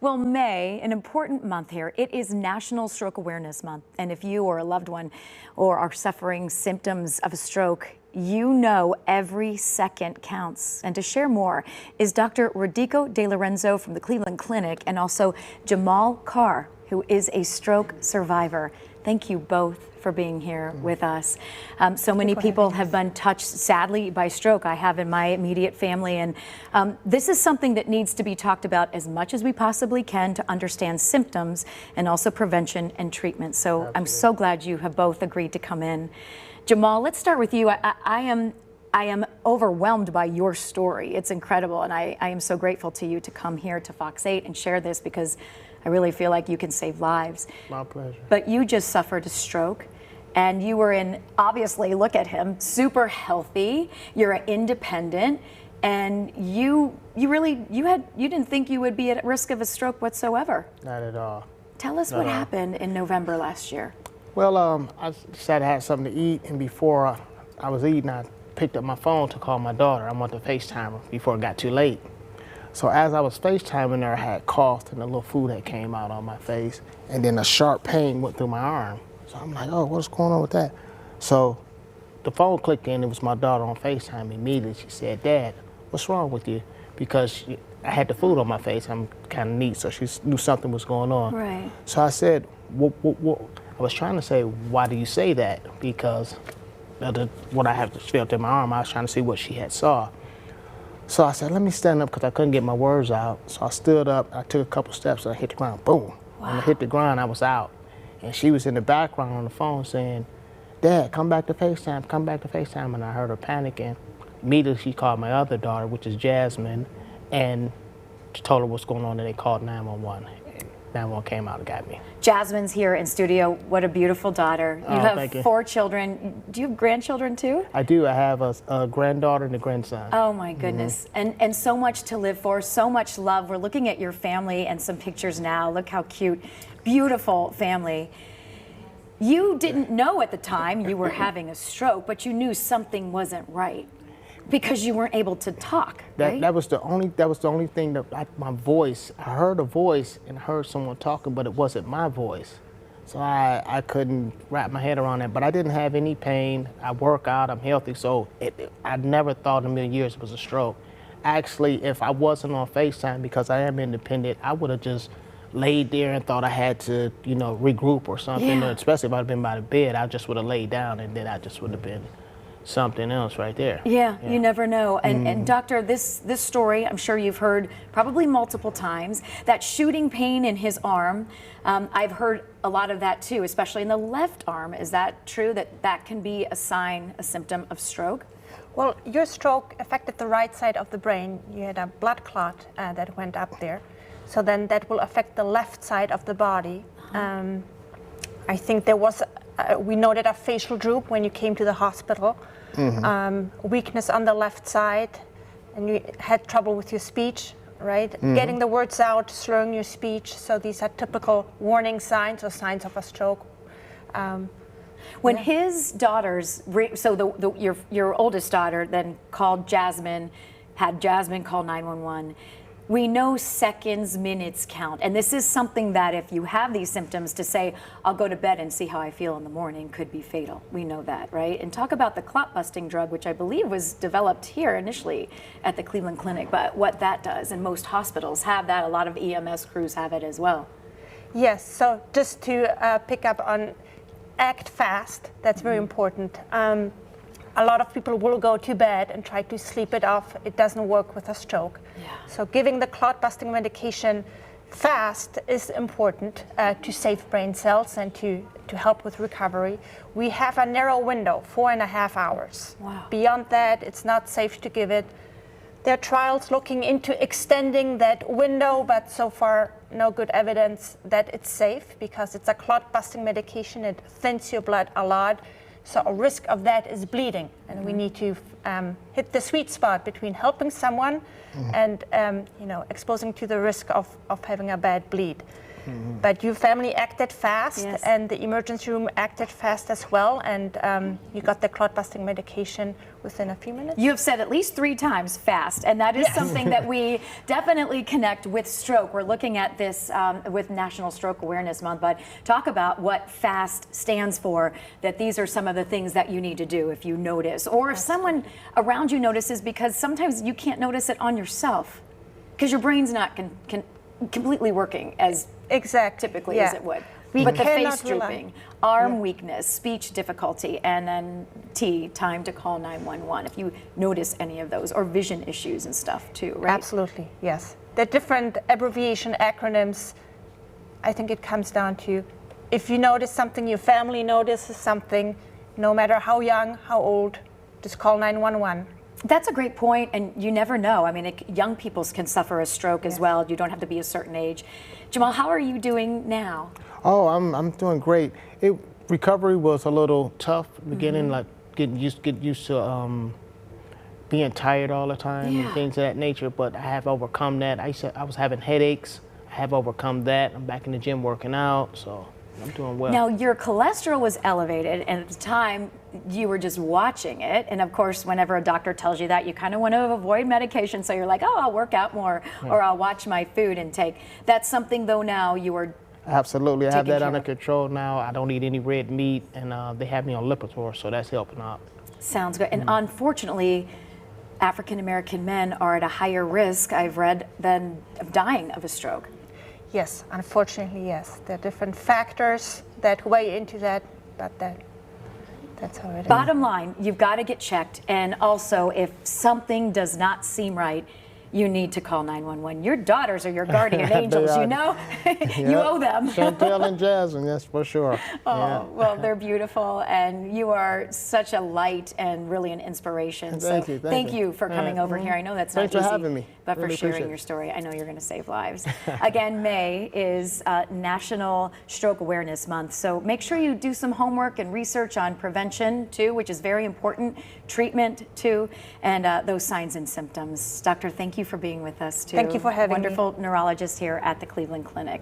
Well, May, an important month here. It is National Stroke Awareness Month. And if you or a loved one or are suffering symptoms of a stroke, you know every second counts. And to share more is Dr. Rodico De Lorenzo from the Cleveland Clinic and also Jamal Carr, who is a stroke survivor. Thank you both for being here with us. So many people have been touched, sadly, by stroke. I have in my immediate family, and this is something that needs to be talked about as much as we possibly can to understand symptoms and also prevention and treatment. So absolutely. I'm so glad you have both agreed to come in. Jamal, let's start with you. I am overwhelmed by your story. It's incredible, and I am so grateful to you to come here to Fox 8 and share this because I really feel like you can save lives. My pleasure. But you just suffered a stroke, and you were in, obviously, look at him, super healthy. You're independent, and you didn't think you would be at risk of a stroke whatsoever. Not at all. Tell us what happened in November last year. Well, I decided I had something to eat, and before I was eating, I picked up my phone to call my daughter. I wanted to FaceTime her before it got too late. So as I was FaceTiming her, I had coughed and a little food that came out on my face, and then a sharp pain went through my arm. So I'm like, oh, what's going on with that? So the phone clicked in, it was my daughter on FaceTime immediately. She said, Dad, what's wrong with you? Because I had the food on my face, I'm kind of neat, so she knew something was going on. Right. So I said, I was trying to say, why do you say that? Because what I have felt in my arm, I was trying to see what she had saw. So I said, let me stand up because I couldn't get my words out. So I stood up, I took a couple steps, and I hit the ground, boom. Wow. When I hit the ground, I was out. And she was in the background on the phone saying, Dad, come back to FaceTime, come back to FaceTime. And I heard her panicking. Immediately she called my other daughter, which is Jasmine, and told her what's going on, and they called 911. 911 came out and got me. Jasmine's here in studio. What a beautiful daughter. You have thank you. 4 children. Do you have grandchildren too? I do. I have a granddaughter and a grandson. Oh my goodness. And so much to live for, so much love. We're looking at your family and some pictures now. Look how cute. Beautiful family. You didn't know at the time you were having a stroke, but you knew something wasn't right because you weren't able to talk, right? That was the only thing that my voice, I heard a voice and heard someone talking, but it wasn't my voice. So I couldn't wrap my head around that, but I didn't have any pain. I work out, I'm healthy, so I never thought in a million years it was a stroke. Actually, if I wasn't on FaceTime, because I am independent, I would have just laid there and thought I had to, regroup or something, or especially if I'd been by the bed, I just would have laid down and then I just would have been something else right there. Yeah, you never know. And doctor, this story, I'm sure you've heard probably multiple times, that shooting pain in his arm, I've heard a lot of that too, especially in the left arm. Is that true, that can be a sign, a symptom of stroke? Well, your stroke affected the right side of the brain. You had a blood clot that went up there. So then that will affect the left side of the body. I think there was, we noted a facial droop when you came to the hospital. Weakness on the left side, and you had trouble with your speech, right? Getting the words out, slurring your speech. So these are typical warning signs or signs of a stroke. When his daughters, so your oldest daughter then called Jasmine, had Jasmine call 911. We know seconds, minutes count. And this is something that if you have these symptoms, to say, I'll go to bed and see how I feel in the morning could be fatal. We know that, right? And talk about the clot busting drug, which I believe was developed here initially at the Cleveland Clinic, but what that does, and most hospitals have that. A lot of EMS crews have it as well. Yes, so just to pick up on act fast, that's very important. A lot of people will go to bed and try to sleep it off. It doesn't work with a stroke. Yeah. So giving the clot-busting medication fast is important to save brain cells and to help with recovery. We have a narrow window, 4.5 hours. Wow. Beyond that, it's not safe to give it. There are trials looking into extending that window, but so far no good evidence that it's safe because it's a clot-busting medication. It thins your blood a lot. So a risk of that is bleeding, and we need to hit the sweet spot between helping someone and exposing to the risk of having a bad bleed. But your family acted fast, Yes. and the emergency room acted fast as well, and you got the clot-busting medication within a few minutes. You have said at least 3 times fast, and that is something that we definitely connect with stroke. We're looking at this with National Stroke Awareness Month, but talk about what FAST stands for, that these are some of the things that you need to do if you notice, or if someone around you notices, because sometimes you can't notice it on yourself, because your brain's not completely working as Exactly. typically yeah. as it would. We But the cannot face rely- drooping, arm weakness, speech difficulty, and then T, time to call 911, if you notice any of those, or vision issues and stuff too, right? Absolutely, yes. The different abbreviation acronyms, I think it comes down to, if you notice something, your family notices something, no matter how young, how old, just call 911. That's a great point, and you never know. I mean, young people can suffer a stroke as well. You don't have to be a certain age. Jamal, how are you doing now? Oh, I'm doing great. Recovery was a little tough beginning, like get used to being tired all the time Yeah. and things of that nature. But I have overcome that. I was having headaches. I have overcome that. I'm back in the gym working out, so I'm doing well. Now, your cholesterol was elevated, and at the time, you were just watching it. And of course, whenever a doctor tells you that, you kind of want to avoid medication. So you're like, oh, I'll work out more, or I'll watch my food intake. That's something, though, now you are. Absolutely, I have taken that care under of. control now. I don't eat any red meat, and they have me on Lipitor, so that's helping out. Sounds good. And unfortunately, African American men are at a higher risk, I've read, than of dying of a stroke. Yes, unfortunately, yes. There are different factors that weigh into that, but that's how it is. Bottom line, you've got to get checked. And also, if something does not seem right, you need to call 911. Your daughters are your guardian angels, are. you know? You Yep. owe them. Chantel and Jasmine, that's for sure. Oh, well, they're beautiful, and you are such a light and really an inspiration. Thank you, thank you. for coming over here. I know that's Thanks not for easy, having me. but Really for sharing appreciate your it. story. I know you're going to save lives. Again, May is National Stroke Awareness Month, so make sure you do some homework and research on prevention too, which is very important, treatment too, and those signs and symptoms. Doctor, thank you for being with us too. Thank you for having me. Wonderful neurologist here at the Cleveland Clinic.